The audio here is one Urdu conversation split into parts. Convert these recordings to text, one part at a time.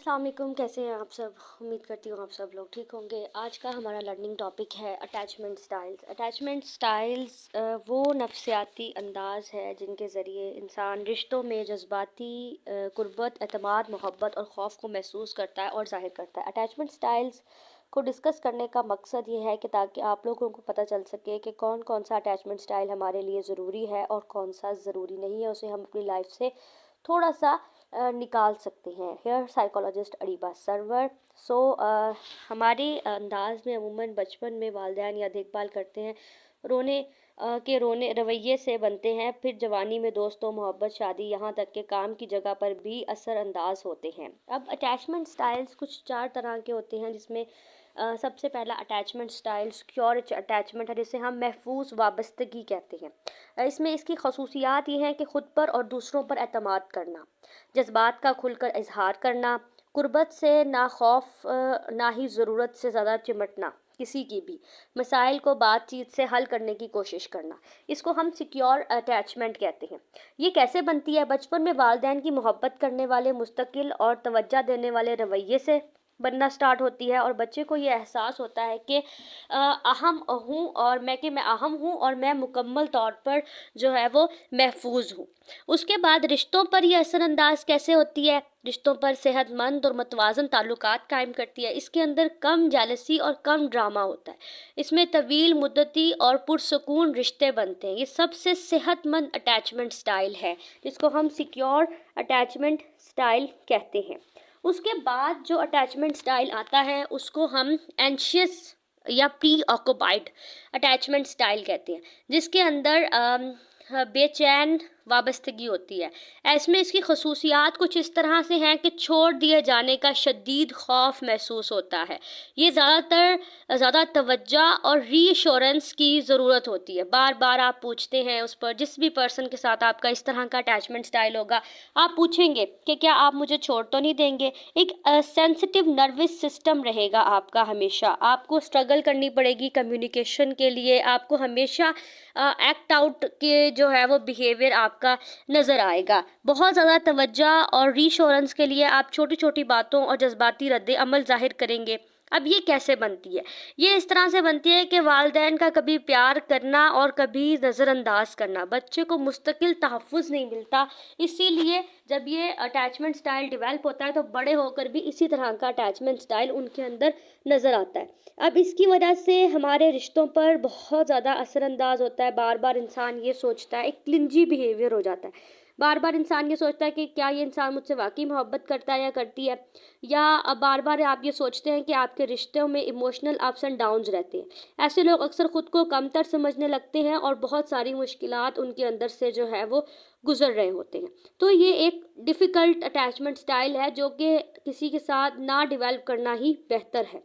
السلام علیکم، کیسے ہیں آپ سب؟ امید کرتی ہوں آپ سب لوگ ٹھیک ہوں گے۔ آج کا ہمارا لرننگ ٹاپک ہے اٹیچمنٹ سٹائلز۔ اٹیچمنٹ سٹائلز وہ نفسیاتی انداز ہے جن کے ذریعے انسان رشتوں میں جذباتی قربت، اعتماد، محبت اور خوف کو محسوس کرتا ہے اور ظاہر کرتا ہے۔ اٹیچمنٹ سٹائلز کو ڈسکس کرنے کا مقصد یہ ہے کہ تاکہ آپ لوگوں کو پتہ چل سکے کہ کون کون سا اٹیچمنٹ سٹائل ہمارے لیے ضروری ہے اور کون سا ضروری نہیں ہے، اسے ہم اپنی لائف سے تھوڑا سا نکال سکتے ہیں۔ ہیئر سائیکولوجسٹ اریبہ سرور۔ ہمارے انداز میں عموماً بچپن میں والدین یا دیکھ بھال کرتے ہیں رونے رویے سے بنتے ہیں، پھر جوانی میں دوستوں، محبت، شادی، یہاں تک کہ کام کی جگہ پر بھی اثر انداز ہوتے ہیں۔ اب اٹیچمنٹ سٹائلز کچھ 4 طرح کے ہوتے ہیں، جس میں سب سے پہلا اٹیچمنٹ سٹائل سیکیور اٹیچمنٹ ہے، جسے ہم محفوظ وابستگی کہتے ہیں۔ اس کی خصوصیات یہ ہیں کہ خود پر اور دوسروں پر اعتماد کرنا، جذبات کا کھل کر اظہار کرنا، قربت سے نہ خوف نہ ہی ضرورت سے زیادہ چمٹنا، کسی کی بھی مسائل کو بات چیت سے حل کرنے کی کوشش کرنا، اس کو ہم سیکیور اٹیچمنٹ کہتے ہیں۔ یہ کیسے بنتی ہے؟ بچپن میں والدین کی محبت کرنے والے، مستقل اور توجہ دینے والے رویے سے بننا سٹارٹ ہوتی ہے، اور بچے کو یہ احساس ہوتا ہے کہ میں اہم ہوں اور میں مکمل طور پر جو ہے وہ محفوظ ہوں۔ اس کے بعد رشتوں پر یہ اثر انداز کیسے ہوتی ہے؟ رشتوں پر صحت مند اور متوازن تعلقات قائم کرتی ہے۔ اس کے اندر کم جیلسی اور کم ڈرامہ ہوتا ہے۔ اس میں طویل مدتی اور پرسکون رشتے بنتے ہیں۔ یہ سب سے صحت مند اٹیچمنٹ سٹائل ہے، جس کو ہم سیکیور اٹیچمنٹ سٹائل کہتے ہیں۔ اس کے بعد جو اٹیچمنٹ سٹائل آتا ہے اس کو ہم اینشیس یا پری آکوپائڈ اٹیچمنٹ سٹائل کہتے ہیں، جس کے اندر بے چین وابستگی ہوتی ہے۔ اس کی خصوصیات کچھ اس طرح سے ہیں کہ چھوڑ دیے جانے کا شدید خوف محسوس ہوتا ہے۔ یہ زیادہ توجہ اور ری ایشورنس کی ضرورت ہوتی ہے۔ بار بار آپ پوچھتے ہیں اس پر، جس بھی پرسن کے ساتھ آپ کا اس طرح کا اٹیچمنٹ سٹائل ہوگا، آپ پوچھیں گے کہ کیا آپ مجھے چھوڑ تو نہیں دیں گے۔ ایک سینسٹیو نروس سسٹم رہے گا آپ کا، ہمیشہ آپ کو اسٹرگل کرنی پڑے گی کمیونیکیشن کے لیے، آپ کو ہمیشہ ایکٹ آؤٹ کے جو ہے وہ بیہیویئر آپ کا نظر آئے گا۔ بہت زیادہ توجہ اور ری ایشورنس کے لیے آپ چھوٹی چھوٹی باتوں اور جذباتی رد عمل ظاہر کریں گے۔ اب یہ کیسے بنتی ہے؟ یہ اس طرح سے بنتی ہے کہ والدین کا کبھی پیار کرنا اور کبھی نظر انداز کرنا، بچے کو مستقل تحفظ نہیں ملتا، اسی لیے جب یہ اٹیچمنٹ سٹائل ڈیولپ ہوتا ہے تو بڑے ہو کر بھی اسی طرح کا اٹیچمنٹ سٹائل ان کے اندر نظر آتا ہے۔ اب اس کی وجہ سے ہمارے رشتوں پر بہت زیادہ اثر انداز ہوتا ہے۔ بار بار انسان یہ سوچتا ہے، ایک کلنجی بیہیویئر ہو جاتا ہے۔ بار بار انسان یہ سوچتا ہے کہ کیا یہ انسان مجھ سے واقعی محبت کرتا ہے یا کرتی ہے، یا بار بار آپ یہ سوچتے ہیں کہ آپ کے رشتوں میں ایموشنل اپس اینڈ ڈاؤنز رہتے ہیں۔ ایسے لوگ اکثر خود کو کمتر سمجھنے لگتے ہیں اور بہت ساری مشکلات ان کے اندر سے جو ہے وہ گزر رہے ہوتے ہیں۔ تو یہ ایک ڈیفیکلٹ اٹیچمنٹ سٹائل ہے جو کہ کسی کے ساتھ نہ ڈیولپ کرنا ہی بہتر ہے۔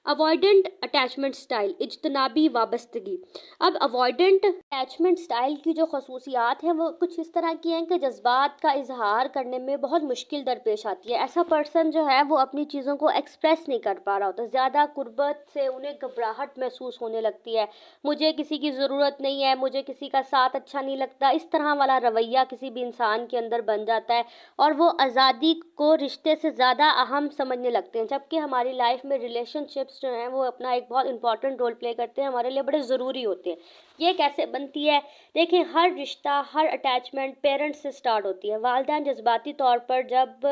اوائڈنٹ اٹیچمنٹ سٹائل، اجتنابی وابستگی۔ اب اوائڈنٹ اٹیچمنٹ سٹائل کی جو خصوصیات ہیں وہ کچھ اس طرح کی ہیں کہ جذبات کا اظہار کرنے میں بہت مشکل درپیش آتی ہے۔ ایسا پرسن جو ہے وہ اپنی چیزوں کو ایکسپریس نہیں کر پا رہا ہوتا، زیادہ قربت سے انہیں گھبراہٹ محسوس ہونے لگتی ہے، مجھے کسی کی ضرورت نہیں ہے، مجھے کسی کا ساتھ اچھا نہیں لگتا، اس طرح والا رویہ کسی بھی انسان کے اندر بن جاتا ہے، اور وہ آزادی کو رشتے سے زیادہ اہم سمجھنے لگتے ہیں، جبکہ ہماری لائف میں ریلیشن شپس جو ہیں وہ اپنا ایک بہت امپورٹنٹ رول پلے کرتے ہیں، ہمارے لیے بڑے ضروری ہوتے ہیں۔ یہ کیسے بنتی ہے؟ دیکھیں، ہر رشتہ، ہر اٹیچمنٹ پیرنٹس سے سٹارٹ ہوتی ہے۔ والدین جذباتی طور پر جب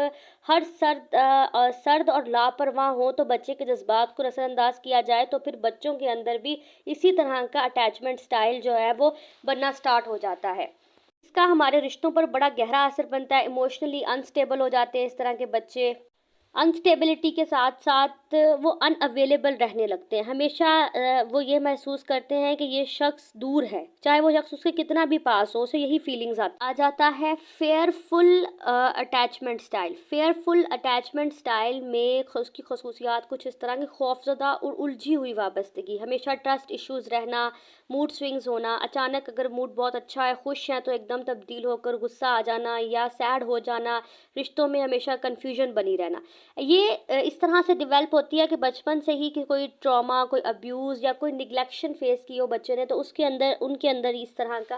ہر سرد اور لاپرواہ ہوں تو بچے کے جذبات کو نظر انداز کیا جائے تو پھر بچوں کے اندر بھی اسی طرح کا اٹیچمنٹ سٹائل جو ہے وہ بننا سٹارٹ ہو جاتا ہے۔ اس کا ہمارے رشتوں پر بڑا گہرا اثر بنتا ہے۔ ایموشنلی انسٹیبل ہو جاتے ہیں اس طرح کے بچے۔ انسٹیبلٹی کے ساتھ ساتھ وہ ان اویلیبل رہنے لگتے ہیں، ہمیشہ وہ یہ محسوس کرتے ہیں کہ یہ شخص دور ہے، چاہے وہ شخص اس کے کتنا بھی پاس ہو، اسے یہی فیلنگز آ جاتا ہے۔ Fearful attachment style. Fearful attachment style میں اس کی خصوصیات کچھ اس طرح کی: خوفزدہ اور الجھی ہوئی وابستگی، ہمیشہ ٹرسٹ ایشوز رہنا، موڈ سوئنگز ہونا، اچانک اگر موڈ بہت اچھا ہے، خوش ہیں تو ایک دم تبدیل ہو کر غصہ آ جانا یا سیڈ ہو جانا، رشتوں میں ہمیشہ کنفیوژن بنی رہنا۔ یہ اس طرح سے ڈیولپ ہوتی ہے کہ بچپن سے ہی کہ کوئی ٹراما، کوئی ابیوز یا کوئی نگلیکشن فیس کی ہو بچے نے، تو ان کے اندر اس طرح کا